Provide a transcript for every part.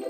Hi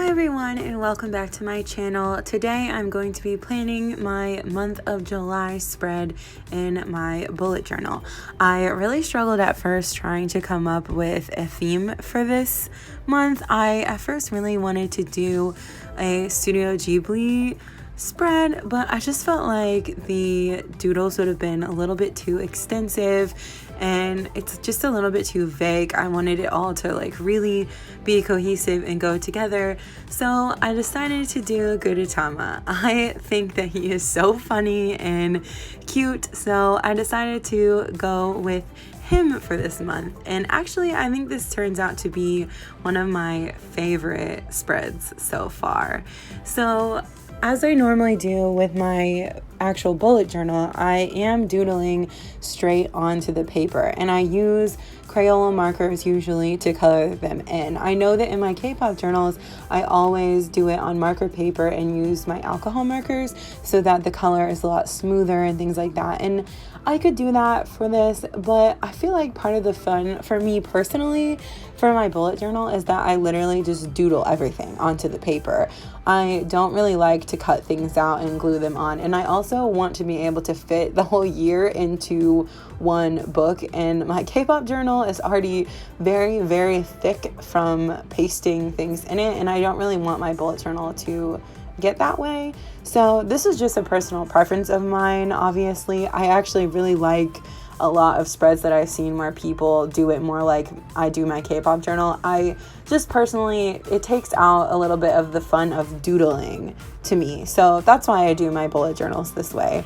everyone, and welcome back to my channel. Today I'm going to be planning my month of July spread in my bullet journal. I really struggled at first trying to come up with a theme for this month. I at first really wanted to do a Studio Ghibli spread, but I just felt like the doodles would have been a little bit too extensive and it's just a little bit too vague. I wanted it all to like really be cohesive and go together, so I decided to do Gudetama. I think that he is so funny and cute, so I decided to go with him for this month. And actually I think this turns out to be one of my favorite spreads so far. So as I normally do with my actual bullet journal, I am doodling straight onto the paper, and I use Crayola markers usually to color them in. I know that in my K-pop journals, I always do it on marker paper and use my alcohol markers so that the color is a lot smoother and things like that. And I could do that for this, but I feel like part of the fun for me personally for my bullet journal is that I literally just doodle everything onto the paper. I don't really like to cut things out and glue them on, and I also want to be able to fit the whole year into one book, and my K-pop journal is already very, very thick from pasting things in it, and I don't really want my bullet journal to get that way. So this is just a personal preference of mine. Obviously, I actually really like a lot of spreads that I've seen where people do it more like I do my K-pop journal. I just personally, it takes out a little bit of the fun of doodling to me. So that's why I do my bullet journals this way.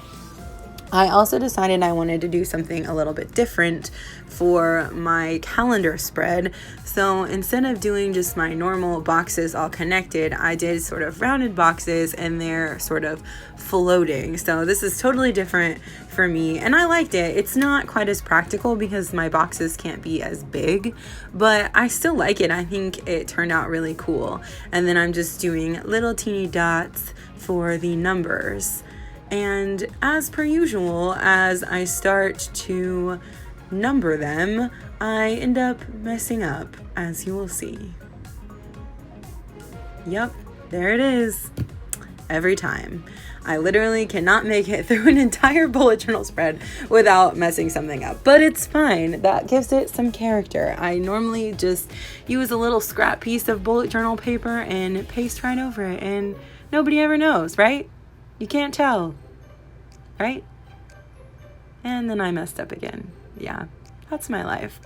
I also decided I wanted to do something a little bit different for my calendar spread. So instead of doing just my normal boxes all connected, I did sort of rounded boxes and they're sort of floating. So this is totally different for me, and I liked it. It's not quite as practical because my boxes can't be as big, but I still like it. I think it turned out really cool. And then I'm just doing little teeny dots for the numbers. And as per usual, as I start to number them, I end up messing up, as you will see. Yep, there it is. Every time. I literally cannot make it through an entire bullet journal spread without messing something up. But it's fine. That gives it some character. I normally just use a little scrap piece of bullet journal paper and paste right over it, and nobody ever knows, right? You can't tell, right? And then I messed up again. Yeah, that's my life.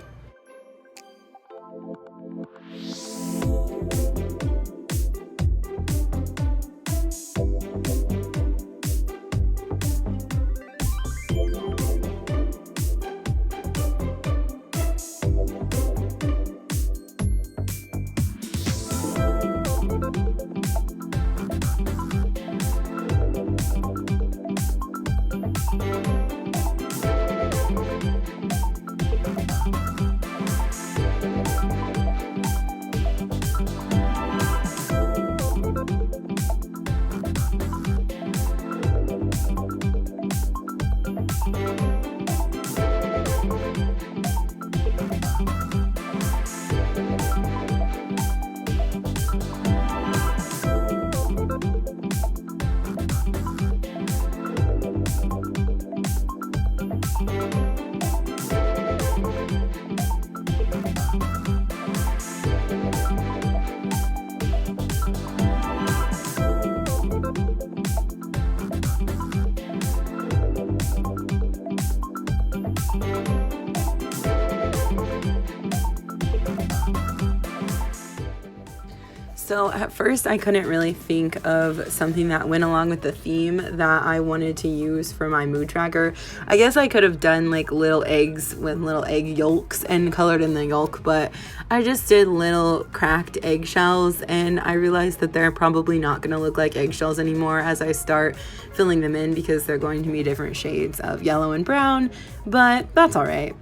So at first I couldn't really think of something that went along with the theme that I wanted to use for my mood tracker. I guess I could have done like little eggs with little egg yolks and colored in the yolk, but I just did little cracked eggshells, and I realized that they're probably not going to look like eggshells anymore as I start filling them in, because they're going to be different shades of yellow and brown, but that's all right.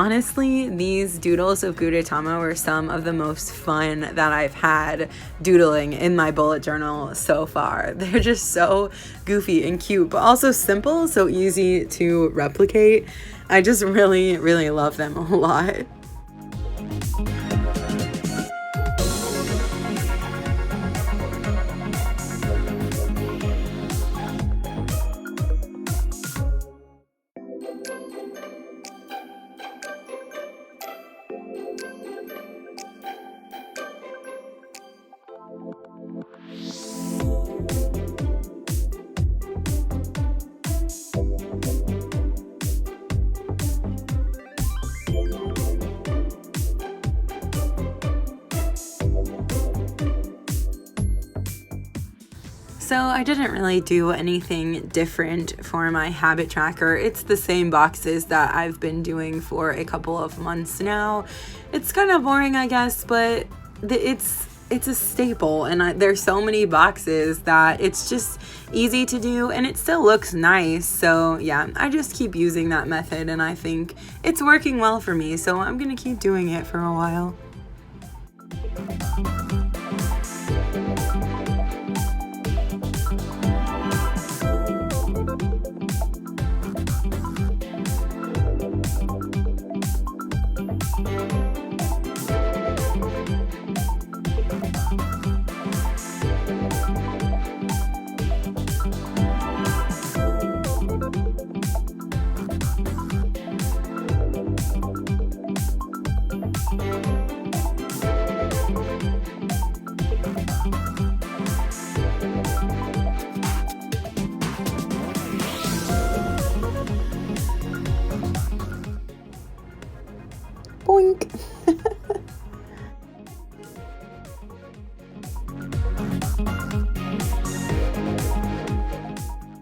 Honestly, these doodles of gudetama were some of the most fun that I've had doodling in my bullet journal so far. They're just so goofy and cute, but also simple, so easy to replicate. I just really, really love them a lot. So I didn't really do anything different for my habit tracker. It's the same boxes that I've been doing for a couple of months now. It's kind of boring, I guess, but it's a staple, and there's so many boxes that it's just easy to do, and it still looks nice. So yeah, I just keep using that method, and I think it's working well for me, so I'm gonna keep doing it for a while. Boink.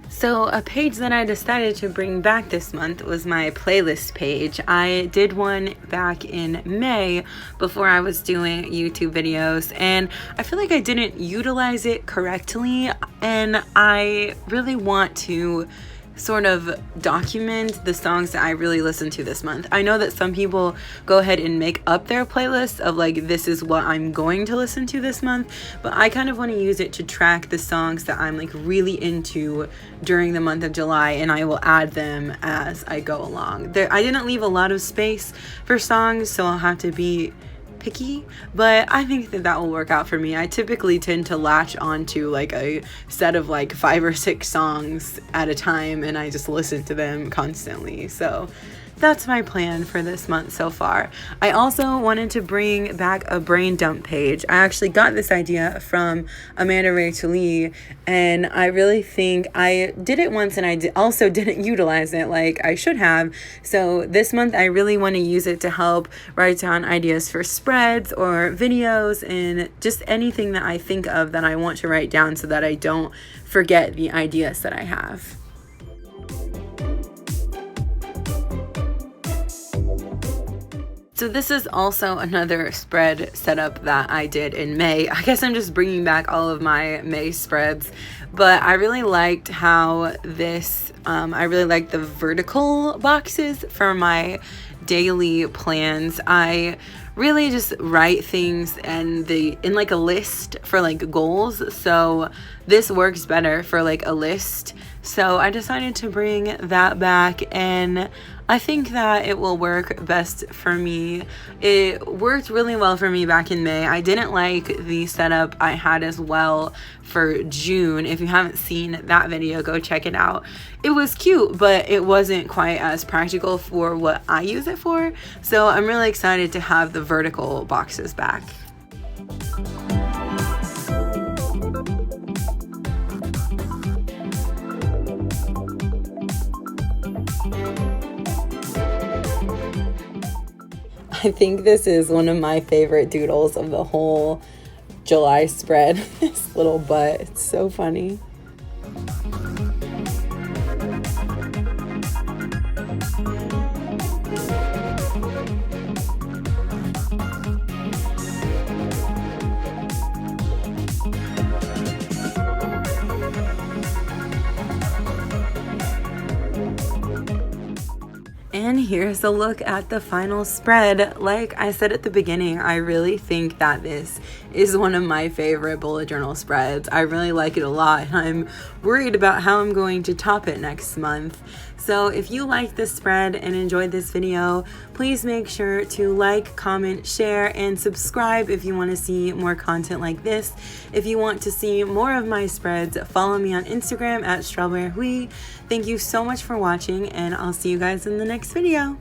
So a page that I decided to bring back this month was my playlist page. I did one back in May before I was doing YouTube videos, and I feel like I didn't utilize it correctly, and I really want to sort of document the songs that I really listened to this month. I know that some people go ahead and make up their playlist of like, this is what I'm going to listen to this month, but I kind of want to use it to track the songs that I'm like really into during the month of July, and I will add them as I go along. I didn't leave a lot of space for songs, so I'll have to be picky, but I think that will work out for me. I typically tend to latch onto like a set of like 5 or 6 songs at a time, and I just listen to them constantly. So that's my plan for this month so far. I also wanted to bring back a brain dump page. I actually got this idea from Amanda Rachel Lee, and I really think I did it once, and I also didn't utilize it like I should have. So this month I really want to use it to help write down ideas for spreads or videos, and just anything that I think of that I want to write down so that I don't forget the ideas that I have. So this is also another spread setup that I did in May. I guess I'm just bringing back all of my May spreads, but I really liked how this, I really liked the vertical boxes for my daily plans. I really just write things in like a list for like goals. So this works better for like a list. So I decided to bring that back, and I think that it will work best for me. It worked really well for me back in May. I didn't like the setup I had as well for June. If you haven't seen that video, go check it out. It was cute, but it wasn't quite as practical for what I use it for. So I'm really excited to have the vertical boxes back. I think this is one of my favorite doodles of the whole July spread. This little butt, it's so funny. And here's a look at the final spread. Like I said at the beginning, I really think that this is one of my favorite bullet journal spreads. I really like it a lot, and I'm worried about how I'm going to top it next month. So if you like this spread and enjoyed this video, please make sure to like, comment, share, and subscribe if you want to see more content like this. If you want to see more of my spreads, follow me on Instagram at strawberryhui. Thank you so much for watching, and I'll see you guys in the next video.